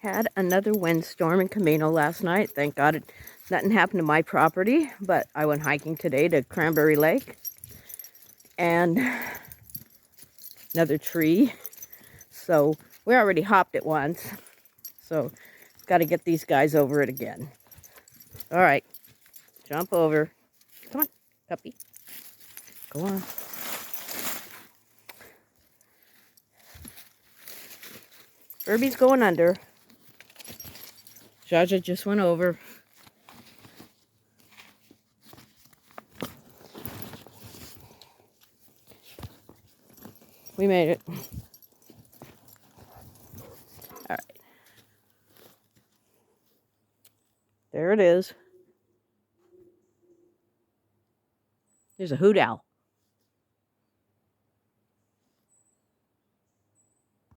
Had another windstorm in Camano last night. Thank God nothing happened to my property, but I went hiking today to Cranberry Lake. And another tree. So we already hopped it once. So got to get these guys over it again. All right, jump over. Come on, puppy. Go on. Herbie's going under. Jaja just went over. We made it. All right. There it is. There's a hoot owl.